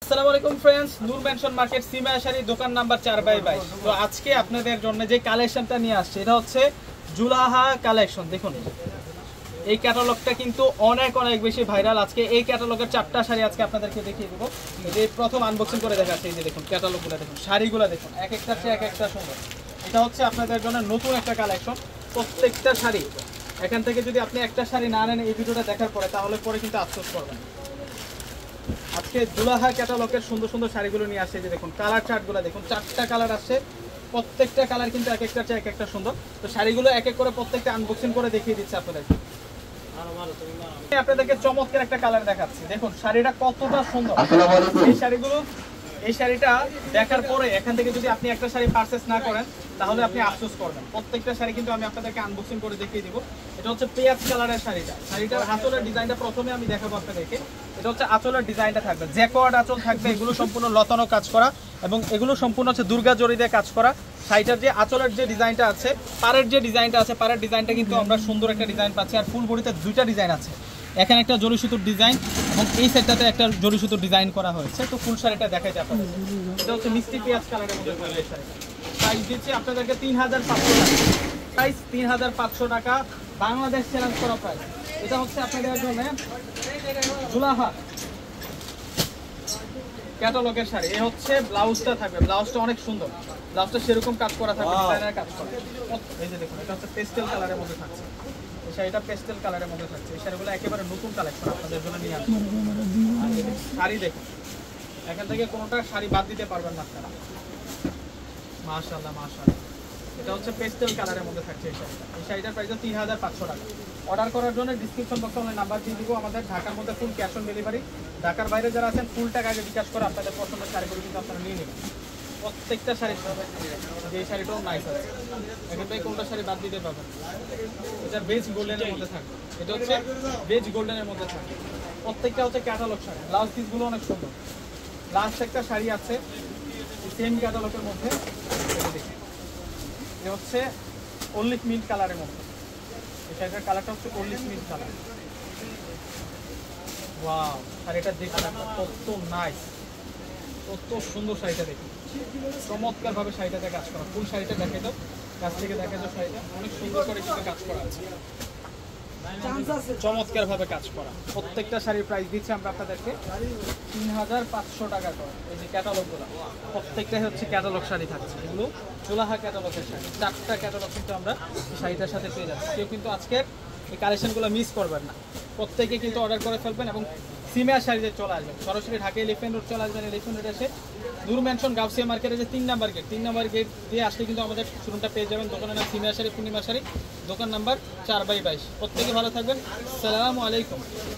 আসসালামু আলাইকুম फ्रेंड्स, নূর mention market সিমায়া sari দোকান নাম্বার 4/22। তো আজকে আপনাদের জন্য যে কালেকশনটা নিয়ে আসছে এটা হচ্ছে জুলাহা কালেকশন। দেখুন এই ক্যাটালগটা কিন্তু অনেক বেশি ভাইরাল। আজকে এই ক্যাটালগের 4টা শাড়ি আজকে আপনাদেরকে দেখিয়ে দেব। এই যে প্রথম আনবক্সিং করে দেখাচ্ছি। এই যে দেখুন ক্যাটালগগুলো দেখুন, শাড়িগুলো দেখুন, এক একটা চেয়ে এক একটা সুন্দর। এটা হচ্ছে আপনাদের জন্য নতুন একটা কালেকশন। প্রত্যেকটা শাড়ি এখান থেকে যদি আপনি একটা শাড়ি না নেন এই ভিডিওটা দেখার পরে, তাহলে পরে কিন্তু আফসোস করবেন। আজকে জুলাহা ক্যাটালগের সুন্দর সুন্দর শাড়িগুলো নিয়ে আসছে। যে দেখুন কালার চার্টগুলো দেখুন, 4টা কালার আসছে। প্রত্যেকটা কালার কিন্তু এক একটা চেয়ে এক একটা সুন্দর। তো শাড়িগুলো এক এক করে প্রত্যেকটা আনবক্সিং করে দেখিয়ে দিচ্ছে আপনাদেরকে। আপনাদেরকে চমৎকার একটা কালার দেখাচ্ছি। দেখুন শাড়িটা কতটা সুন্দর। এই শাড়িটা দেখার পরে এখান থেকে যদি আপনি একটা শাড়ি পারচেস না করেন তাহলে আপনি আফসোস করবেন। প্রত্যেকটা শাড়ি কিন্তু আমি আপনাদেরকে আনবক্সিং করে দেখিয়ে দিব। এটা হচ্ছে পেঁয়াজ কালারের শাড়িটার আঁচলের ডিজাইনটা প্রথমে আমি দেখাবো আপনাদেরকে। এটা হচ্ছে আঁচলের ডিজাইনটা থাকবে, জ্যাকওয়ার্ড আঁচল থাকবে। এগুলো সম্পূর্ণ লতানো কাজ করা এবং এগুলো সম্পূর্ণ হচ্ছে দুর্গা জরি দিয়ে কাজ করা। শাড়িটার যে আঁচলের যে ডিজাইনটা আছে, পাড়ের যে ডিজাইনটা আছে, পাড়ের ডিজাইনটা কিন্তু আমরা সুন্দর একটা ডিজাইন পাচ্ছি। আর ফুল বডিতে 2টা ডিজাইন আছে। এখানে একটা জরি সুতোর ডিজাইন এবং এই সাইডটাতে একটা জরি সুতোর ডিজাইন করা হয়েছে। তো ফুল শাড়িটা দেখাই যায় আপনাদের। এটা হচ্ছে মিষ্টি পেঁয়াজ কালারের মধ্যে প্রাইস দিচ্ছি আপনাদেরকে 3500 টাকা। প্রাইস 3500 টাকা, বাংলাদেশ চ্যালেঞ্জ করা প্রাইস। এটা হচ্ছে আপনাদের জন্য জুলাহা ক্যাটালগের শাড়ি। এই হচ্ছে ব্লাউজটা থাকবে, ব্লাউজটা অনেক সুন্দর। ব্লাউজটা সেরকম কাজ করা থাকবে, ডিজাইনার কাজ করা। এই যে দেখুন এটা হচ্ছে পেস্টেল কালারের মধ্যে থাকছে। এই শাড়িটা পেস্টেল কালারের মধ্যে থাকছে। এই শাড়িগুলো একেবারে নতুন কালেকশন আপনাদের জন্য নিয়ে আসছে। শাড়ি দেখুন, এখান থেকে কোনোটা শাড়ি বাদ দিতে পারবেন না আপনারা। মাশাআল্লাহ মাশাআল্লাহ। এটা হচ্ছে পেস্টেল কালারের মধ্যে থাকছে এই শাড়িটা। এই শাড়িটার প্রাইস 3500 টাকা। অর্ডার করার জন্য ডিসক্রিপশন বক্সে অনলাইন নাম্বার দিয়ে দিব। আমাদের ঢাকার মধ্যে ফুল ক্যাশ অন ডেলিভারি। ঢাকার বাইরে যারা আছেন ফুল টাকা আগে বিকাশ করে আপনাদের পছন্দের শাড়িগুলো কিন্তু আপনারা নিয়ে নেবেন। প্রত্যেকটা শাড়ি, যে শাড়িটাও নাইস আছে, এখান থেকে কোনটা শাড়ি বাদ দিতে পারবেন। এটা বেজ গোল্ডেনের মধ্যে থাকবে। এটা হচ্ছে বেজ গোল্ডেনের মধ্যে থাকবে। প্রত্যেকটা হচ্ছে ক্যাটালগ শাড়ি। ব্লাউজ পিসগুলো অনেক সুন্দর। লাস্ট একটা শাড়ি আছে সেম ক্যাটালগের মধ্যে। এটা হচ্ছে অলিভ মিন্ট কালারের মধ্যে। এই শাড়িটার কালারটা হচ্ছে অলিভ মিন্ট কালার। ওয়াও, শাড়িটা দেখুন কত নাইস, কত সুন্দর শাড়িটা দেখুন। চমৎকার ভাবে শাড়িটাতে কাজ করা। ফুল শাড়িটা দেখে দাও, কাছ থেকে দেখে দাও। শাড়িটা অনেক সুন্দর করে কিন্তু কাজ করা আছে, চমৎকার ভাবে কাজ করা। প্রত্যেকটা শাড়ির প্রাইস দিচ্ছি আমরা আপনাদেরকে 3500 টাকা করে। এই যে ক্যাটালগুলো প্রত্যেকটাই হচ্ছে ক্যাটালগ শাড়ি থাকছে। এগুলো জুলাহা ক্যাটালগের শাড়ি। 4টা ক্যাটালগ কিন্তু আমরা এই শাড়িটার সাথে পেয়ে যাচ্ছি। কেউ কিন্তু আজকের এই কালেকশনগুলো মিস করবেন না। প্রত্যেকে কিন্তু অর্ডার করে ফেলবেন এবং সিমিয়া শাড়িতে চলে আসবেন। সরাসরি ঢাকা এলিফ্যান্ট রোড চলে আসবেন। এলিফ্যান্ট রোড এসে নূর মেনশন গাউসিয়া মার্কেটের যে 3 নাম্বার গেট দিয়ে আসলে কিন্তু আমাদের শোরুমটা পেয়ে যাবেন। দোকানের নাম সিমিয়া শাড়ি, পূর্ণিমা শাড়ি, দোকান নাম্বার 4/22। প্রত্যেকে ভালো থাকবেন। আসসালামু আলাইকুম।